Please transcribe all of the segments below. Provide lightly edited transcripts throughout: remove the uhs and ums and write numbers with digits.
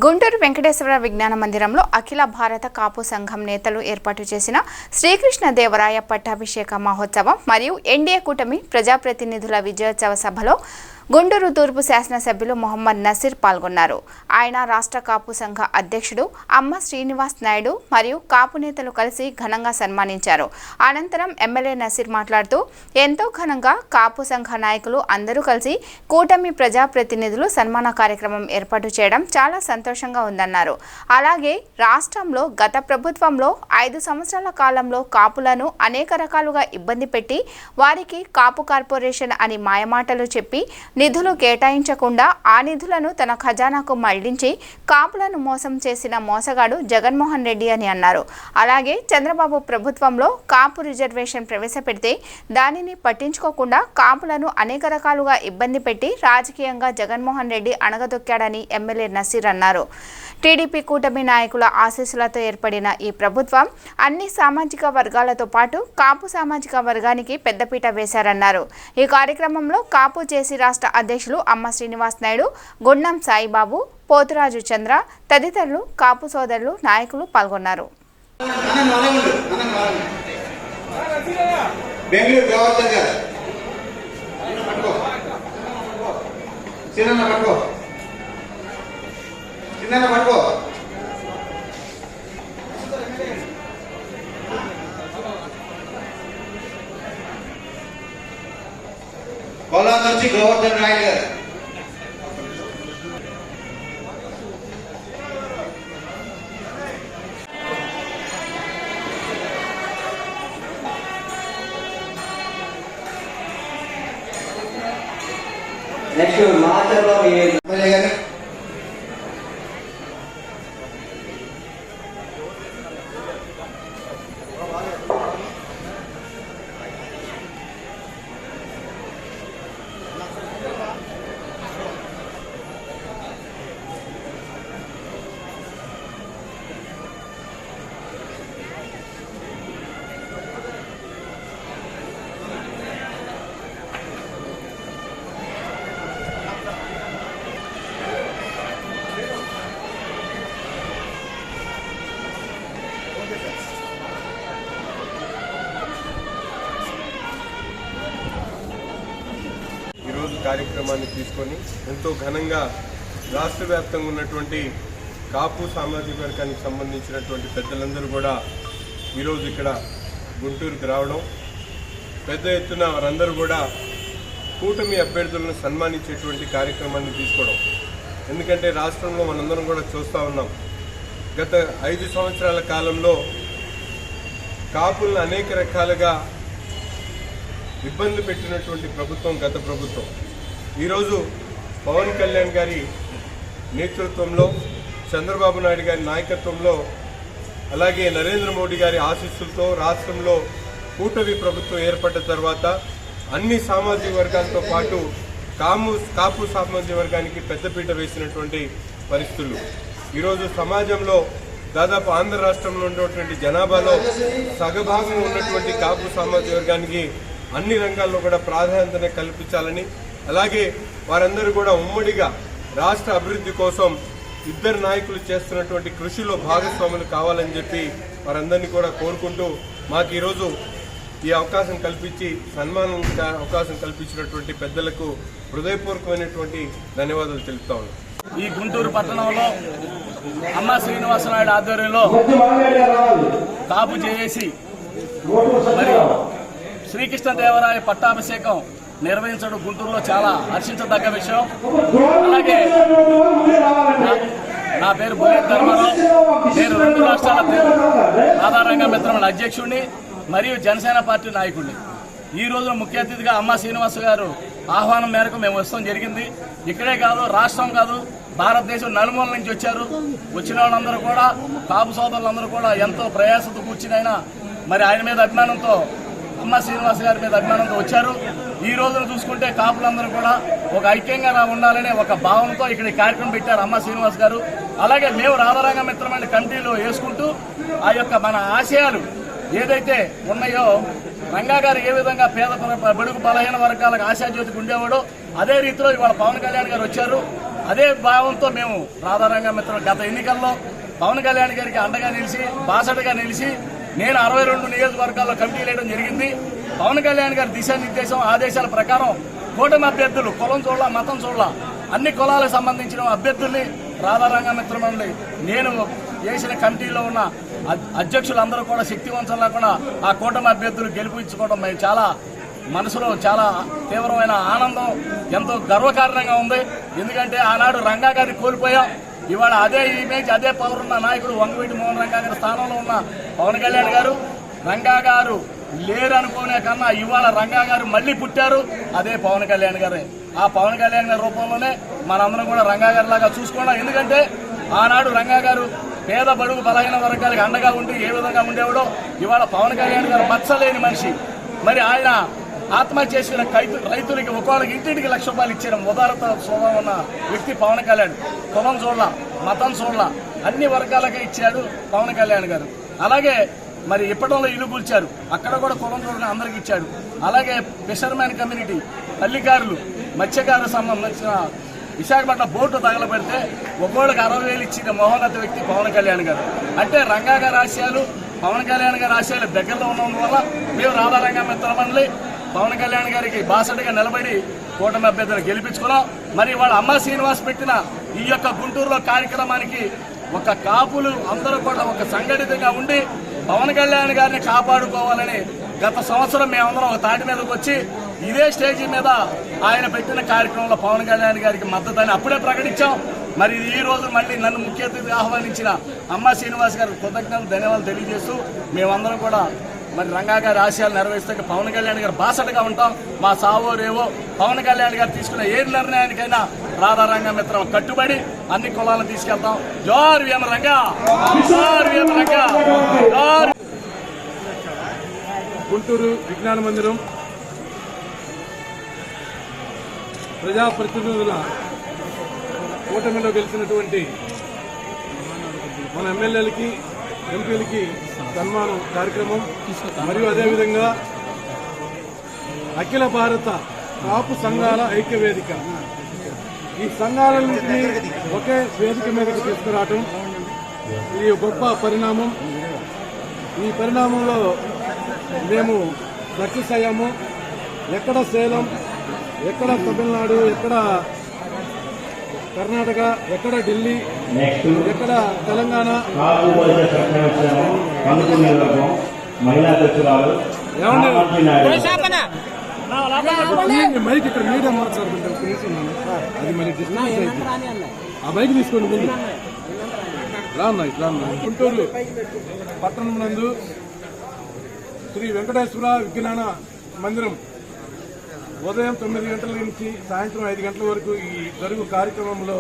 గుంటూరు వెంకటేశ్వర విజ్ఞాన మందిరంలో అఖిల భారత కాపు సంఘం నేతలు ఏర్పాటు చేసిన శ్రీకృష్ణ దేవరాయ పట్టాభిషేక మహోత్సవం మరియు ఎన్డీఏ కూటమి ప్రజాప్రతినిధుల విజయోత్సవ సభలో గుంటూరు తూర్పు శాసనసభ్యులు మొహమ్మద్ నసీర్ పాల్గొన్నారు. ఆయన రాష్ట్ర కాపు సంఘ అధ్యక్షుడు అమ్మ శ్రీనివాస్ నాయుడు మరియు కాపు నేతలు కలిసి ఘనంగా సన్మానించారు. అనంతరం ఎమ్మెల్యే నసీర్ మాట్లాడుతూ ఎంతో ఘనంగా కాపు సంఘ నాయకులు అందరూ కలిసి కూటమి ప్రజాప్రతినిధులు సన్మాన కార్యక్రమం ఏర్పాటు చేయడం చాలా సంతోషంగా ఉందన్నారు. అలాగే రాష్ట్రంలో గత ప్రభుత్వంలో 5 సంవత్సరాల కాలంలో కాపులను అనేక రకాలుగా ఇబ్బంది పెట్టి వారికి కాపు కార్పొరేషన్ అని మాయమాటలు చెప్పి నిధులు కేటాయించకుండా ఆ నిధులను తన ఖజానాకు మళ్లించి కాపులను మోసం చేసిన మోసగాడు జగన్మోహన్ రెడ్డి అని అన్నారు. అలాగే చంద్రబాబు ప్రభుత్వంలో కాపు రిజర్వేషన్ ప్రవేశపెడితే దానిని పట్టించుకోకుండా కాపులను అనేక రకాలుగా ఇబ్బంది పెట్టి రాజకీయంగా జగన్మోహన్ రెడ్డి అణగదొక్కాడని ఎమ్మెల్యే నసీర్ అన్నారు. టీడీపీ కూటమి నాయకుల ఆశీస్సులతో ఏర్పడిన ఈ ప్రభుత్వం అన్ని సామాజిక వర్గాలతో పాటు కాపు సామాజిక వర్గానికి పెద్దపీట వేశారన్నారు. ఈ కార్యక్రమంలో కాపు జేసీ రాష్ట్ర అధ్యక్షులు అమ్మ శ్రీనివాస్ నాయుడు, గుండం సాయిబాబు, పోతురాజు చంద్ర తదితరులు కాపు సోదరులు నాయకులు పాల్గొన్నారు. कोलार నుంచి గోవర్ధన్ రాయ్ గారు. నెక్స్ట్ మాటలో ఎమ్మెల్యే గారు. కార్యక్రమాన్ని తీసుకొని ఎంతో ఘనంగా రాష్ట్ర వ్యాప్తంగా ఉన్నటువంటి కాపు సామాజిక వర్గానికి సంబంధించినటువంటి పెద్దలందరూ కూడా ఈరోజు ఇక్కడ గుంటూరుకు రావడం, పెద్ద ఎత్తున వారందరూ కూడా కూటమి అభ్యర్థులను సన్మానించేటువంటి కార్యక్రమాన్ని తీసుకోవడం. ఎందుకంటే రాష్ట్రంలో మనందరం కూడా చూస్తూ ఉన్నాం, గత 5 సంవత్సరాల కాలంలో కాపులను అనేక రకాలుగా ఇబ్బంది పెట్టినటువంటి ప్రభుత్వం గత ప్రభుత్వం. ఈరోజు పవన్ కళ్యాణ్ గారి నేతృత్వంలో, చంద్రబాబు నాయుడు గారి నాయకత్వంలో, అలాగే నరేంద్ర మోడీ గారి ఆశీస్సులతో రాష్ట్రంలో కూటమి ప్రభుత్వం ఏర్పడ్డ తర్వాత అన్ని సామాజిక వర్గాలతో పాటు కాపు సామాజిక వర్గానికి పెద్దపీట వేసినటువంటి పరిస్థితులు. ఈరోజు సమాజంలో దాదాపు ఆంధ్ర రాష్ట్రంలో ఉన్నటువంటి జనాభాలో సగభాగం ఉన్నటువంటి కాపు సామాజిక వర్గానికి అన్ని రంగాల్లో కూడా ప్రాధాన్యత కల్పించాలని, అలాగే వారందరూ కూడా ఉమ్మడిగా రాష్ట్ర అభివృద్ధి కోసం ఇద్దరు నాయకులు చేస్తున్నటువంటి కృషిలో భాగస్వాములు కావాలని చెప్పి వారందరినీ కూడా కోరుకుంటూ మాకు ఈరోజు ఈ అవకాశం కల్పించి సన్మానం అవకాశం కల్పించినటువంటి పెద్దలకు హృదయపూర్వకమైనటువంటి ధన్యవాదాలు తెలుపుతా ఉన్నాను. ఈ గుంటూరు పట్టణంలో అమ్మ శ్రీనివాస నాయుడు ఆధ్వర్యంలో కాపు చేసి మరి శ్రీకృష్ణ దేవరాయ పట్టాభిషేకం నిర్వహించడం గుంటూరులో చాలా హర్షించదగ్గ విషయం. అలాగే నా పేరు బుల్లెట్ ధర్మారావు, నేను 2 రాష్ట్రాల ఆధారంగా మిత్రమైన అధ్యక్షుడిని మరియు జనసేన పార్టీ నాయకుడిని. ఈ రోజు ముఖ్య అతిథిగా అమ్మ శ్రీనివాస గారు ఆహ్వానం మేరకు మేము వస్తాం జరిగింది. ఇక్కడే కాదు, రాష్ట్రం కాదు, భారతదేశం నలుమూల నుంచి వచ్చారు. వచ్చిన వాళ్ళందరూ కూడా కాపు సోదరులందరూ కూడా ఎంతో ప్రయాసంతో కూర్చునైనా మరి ఆయన మీద అభిమానంతో, అమ్మ శ్రీనివాస గారి మీద అభిమానంతో వచ్చారు. ఈ రోజున చూసుకుంటే కాపులందరూ కూడా ఒక ఐక్యంగా ఉండాలనే ఒక భావనతో ఇక్కడ కార్యక్రమం పెట్టారు అమ్మ శ్రీనివాస్ గారు. అలాగే మేము రాధారంగ మిత్రమైన కమిటీలో వేసుకుంటూ ఆ యొక్క మన ఆశయాలు ఏదైతే ఉన్నాయో, రంగా గారు ఏ విధంగా పేద బడుగు బలహీన వర్గాలకు ఆశాజ్యోతికి ఉండేవాడో అదే రీతిలో ఇవాళ పవన్ కళ్యాణ్ గారు వచ్చారు. అదే భావంతో మేము రాధారంగ మిత్రులు గత ఎన్నికల్లో పవన్ కళ్యాణ్ గారికి అండగా నిలిచి బాసటగా నిలిచి నేను 62 నియోజకవర్గాల్లో కమిటీ వేయడం జరిగింది. పవన్ కళ్యాణ్ గారి దిశానిర్దేశం ఆదేశాల ప్రకారం కూటమి అభ్యర్థులు కులం చూడాల మతం చూడాల అన్ని కులాలకు సంబంధించిన అభ్యర్థుల్ని రాధారంగ మిత్రులు నేను చేసిన కమిటీలో ఉన్న అధ్యక్షులందరూ కూడా శక్తివంతం లేకుండా ఆ కూటమి అభ్యర్థులు గెలిపించుకోవడం మేము చాలా మనసులో చాలా తీవ్రమైన ఆనందం, ఎంతో గర్వకారణంగా ఉంది. ఎందుకంటే ఆనాడు రంగా గారిని కోల్పోయాం. ఇవాళ అదే ఇమేజ్ అదే పవర్ ఉన్న నాయకుడు వంగవీటి మోహన్ రంగా గారి స్థానంలో ఉన్న పవన్ కళ్యాణ్ గారు, రంగా గారు లేరనుకునే కన్నా ఇవాళ రంగా గారు మళ్ళీ పుట్టారు. అదే పవన్ కళ్యాణ్ గారే. ఆ పవన్ కళ్యాణ్ గారి రూపంలోనే మనందరం కూడా రంగా గారి లాగా చూసుకున్నాం. ఎందుకంటే ఆనాడు రంగా గారు పేద బడుగు బలహీన వర్గాలకు అండగా ఉండి ఏ విధంగా ఉండేవాడో ఇవాళ పవన్ కళ్యాణ్ గారు మచ్చలేని మనిషి. మరి ఆయన ఆత్మహత్య చేసిన రైతులకి ఒక్కొక్కరికి ఇంటింటికి ₹1,00,000 ఇచ్చిన ఉదారత స్వభావం ఉన్న వ్యక్తి పవన్ కళ్యాణ్. కులం చూడాల మతం చూడాల అన్ని వర్గాలకే ఇచ్చాడు పవన్ కళ్యాణ్ గారు. అలాగే మరి ఇప్పటిలో ఇల్లు కూల్చారు, అక్కడ కూడా కులం చూడని అందరికి ఇచ్చాడు. అలాగే ఫిషర్మ్యాన్ కమ్యూనిటీ, పల్లికారులు, మత్స్యకారులకు సంబంధించిన విశాఖపట్నం బోటు తగలబెడితే ఒక్కోళ్ళకి 60,000 ఇచ్చిన మహోన్నత వ్యక్తి పవన్ కళ్యాణ్ గారు. అంటే రంగా గారి ఆశయాలు పవన్ కళ్యాణ్ గారి ఆశయాలు దగ్గరలో ఉన్నందువల్ల మేము రాధారంగ మిత్ర మండలి పవన్ కళ్యాణ్ గారికి బాసటగా నిలబడి కూటమి అభ్యర్థులు గెలిపించుకున్నాం. మరి వాళ్ళ అమ్మ శ్రీనివాస్ పెట్టిన ఈ యొక్క గుంటూరులో కార్యక్రమానికి ఒక కాపులు అందరూ కూడా ఒక సంఘటితంగా ఉండి పవన్ కళ్యాణ్ గారిని కాపాడుకోవాలని గత సంవత్సరం మేమందరం ఒక తాటి మీదకి వచ్చి ఇదే స్టేజీ మీద ఆయన పెట్టిన కార్యక్రమంలో పవన్ కళ్యాణ్ గారికి మద్దతు అప్పుడే ప్రకటించాం. మరి ఈ రోజు మళ్ళీ నన్ను ముఖ్య అతిథిగా ఆహ్వానించిన అమ్మ శ్రీనివాస్ గారికి కృతజ్ఞతలు ధన్యవాదాలు తెలియజేస్తూ మేమందరం కూడా మరి రంగా గారి ఆశయాలు నెరవేర్స్తే పవన్ కళ్యాణ్ గారు బాసటగా ఉంటాం. మా సావో రేవో పవన్ కళ్యాణ్ గారు తీసుకున్న ఏ నిర్ణయానికైనా రాధారంగ మిత్రం కట్టుబడి అన్ని కులాలను తీసుకెళ్తాం. జోహార్ వీఎం రంగా, జోహార్ వీఎం రంగా, జోహార్. గుంటూరు విజ్ఞాన మందిరం ప్రజాప్రతినిధుల కూటమిలో గెలిచినటువంటి మన ఎమ్మెల్యేలకి ఎంపీలకి సన్మానం కార్యక్రమం మరియు అదేవిధంగా అఖిల భారత కాపు సంఘాల ఐక్య వేదిక ఈ సంఘాలన్నింటినీ ఒకే వేదిక మీదకి తీసుకురావటం ఇది గొప్ప పరిణామం. ఈ పరిణామంలో మేము సక్సెస్ అయ్యాము. ఎక్కడ సేలం, ఎక్కడ తమిళనాడు, ఎక్కడ కర్ణాటక, ఎక్కడ ఢిల్లీ, ఎక్కడ తెలంగాణ మైక్ ఇక్కడ మీడియా మాట్లాడుతుంటే అది మరి డిస్టర్బెన్స్ అయితే ఆ బైక్ తీసుకోండి ముందు రాన్నా ఇట్లా. గుంటూరు పట్టణం నందు శ్రీ వెంకటేశ్వర విజ్ఞాన మందిరం ఉదయం 9 గంటల నుంచి సాయంత్రం 5 గంటల వరకు ఈ జరుగు కార్యక్రమంలో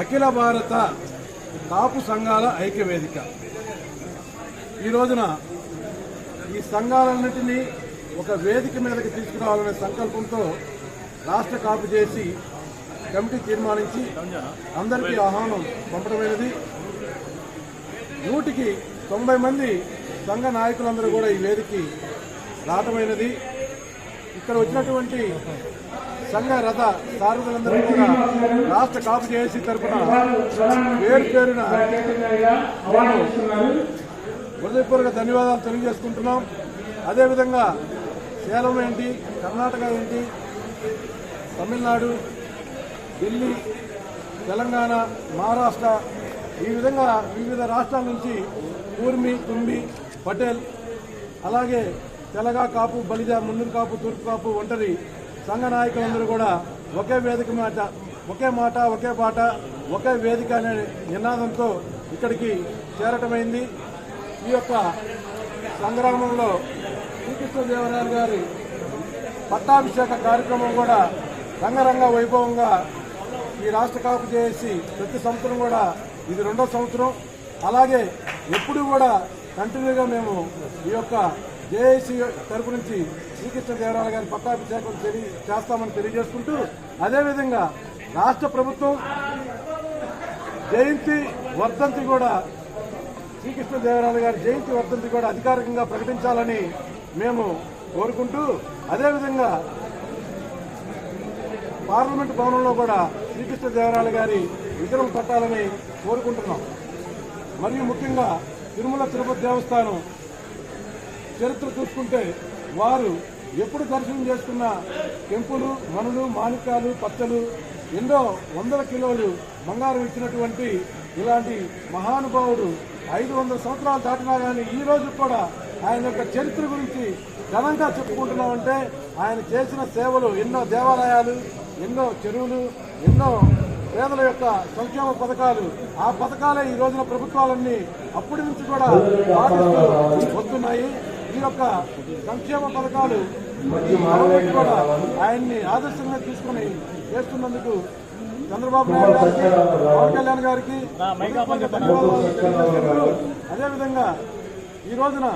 అఖిల భారత కాపు సంఘాల ఐక్య వేదిక ఈ రోజున ఈ సంఘాలన్నింటినీ ఒక వేదిక మీదకి తీసుకురావాలనే సంకల్పంతో రాష్ట్ర కాపు చేసి కమిటీ తీర్మానించి అందరికీ ఆహ్వానం పంపడమైనది. 100కి 90 మంది సంఘ నాయకులందరూ కూడా ఈ వేదికకి రావటమైనది. ఇక్కడ వచ్చినటువంటి సంఘ రథ సారథులందరూ కూడా రాష్ట్ర కాపు చేసి తరఫున పేరు పేరున హృదయపూర్వక ధన్యవాదాలు తెలియజేసుకుంటున్నాం. అదేవిధంగా సేలం ఏంటి, కర్ణాటక ఏంటి, తమిళనాడు, ఢిల్లీ, తెలంగాణ, మహారాష్ట్ర ఈ విధంగా వివిధ రాష్ట్రాల నుంచి కూర్మి, తుంబి, పటేల్, అలాగే తెలగ కాపు, బలిజ, మున్నూరు కాపు, తూర్పు కాపు, ఒంటరి సంఘ నాయకులందరూ కూడా ఒకే వేదిక మాట, ఒకే మాట, ఒకే పాట, ఒకే వేదిక అనే నినాదంతో ఇక్కడికి చేరటమైంది. ఈ యొక్క సంగ్రామంలో శ్రీకృష్ణదేవరాయలు గారి పట్టాభిషేక కార్యక్రమం కూడా రంగరంగ వైభవంగా ఈ రాష్ట్ర కాపు చేసి ప్రతి సంవత్సరం కూడా ఇది 2వ సంవత్సరం. అలాగే ఎప్పుడు కూడా కంటిన్యూగా మేము ఈ యొక్క జేఏసీ తరపు నుంచి శ్రీకృష్ణదేవరాయలు గారి పట్టాభిషేకం చేస్తామని తెలియజేసుకుంటూ, అదేవిధంగా రాష్ట్ర ప్రభుత్వం జయంతి వర్ధంతి కూడా శ్రీకృష్ణదేవరాయలు గారి జయంతి వర్ధంతి కూడా అధికారికంగా ప్రకటించాలని మేము కోరుకుంటూ, అదేవిధంగా పార్లమెంటు భవనంలో కూడా శ్రీకృష్ణదేవరాయలు గారి విగ్రహం కట్టాలని కోరుకుంటున్నాం. మరియు ముఖ్యంగా తిరుమల తిరుపతి దేవస్థానం చరిత్ర చూసుకుంటే వారు ఎప్పుడు దర్శనం చేసుకున్న టెంపులు, మనులు, మాణిక్యాలు, పచ్చలు, ఎన్నో వందల కిలోలు బంగారం ఇచ్చినటువంటి ఇలాంటి మహానుభావుడు 500 సంవత్సరాలు దాటినా కానీ ఈ రోజు కూడా ఆయన యొక్క చరిత్ర గురించి ఘనంగా చెప్పుకుంటున్నామంటే ఆయన చేసిన సేవలు, ఎన్నో దేవాలయాలు, ఎన్నో చెరువులు, ఎన్నో పేదల యొక్క సంక్షేమ పథకాలు, ఆ పథకాలే ఈ రోజున ప్రభుత్వాలన్నీ అప్పటి నుంచి కూడా పాటిస్తూ వస్తున్నాయి. ఈ యొక్క సంక్షేమ పథకాలు కూడా ఆయన్ని ఆదర్శంగా తీసుకుని చేస్తున్నందుకు చంద్రబాబు నాయుడు గారికి, పవన్ కళ్యాణ్ గారికి అదేవిధంగా ఈ రోజున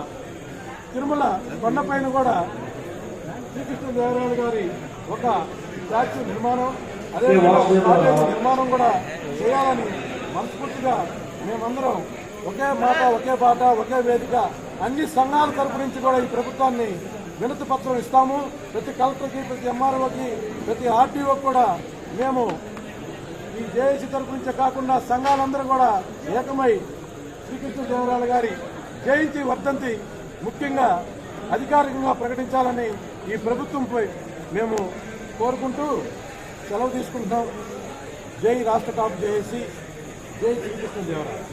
తిరుమల కొండపైన కూడా శ్రీకృష్ణదేవరాయలు గారి ఒక స్టాచ్యూ నిర్మాణం, అదేవిధంగా నిర్మాణం కూడా చేయాలని మనస్ఫూర్తిగా మేమందరం ఒకే మాట, ఒకే బాట, ఒకే వేదిక అన్ని సంఘాల తరపు నుంచి కూడా ఈ ప్రభుత్వాన్ని వినతి పత్రం ఇస్తాము. ప్రతి కలెక్టర్కి, ప్రతి ఎంఆర్ఓకి, ప్రతి ఆర్టీఓకి కూడా మేము ఈ జేఏసీ తరపు నుంచే కాకుండా సంఘాలందరూ కూడా ఏకమై శ్రీకృష్ణదేవరాయలు గారి జయంతి వర్ధంతి ముఖ్యంగా అధికారికంగా ప్రకటించాలని ఈ ప్రభుత్వంపై మేము కోరుకుంటూ సెలవు తీసుకుంటాం. జై రాష్ట్ర టాప్ జేఏసీ, జై శ్రీకృష్ణదేవరాయలు.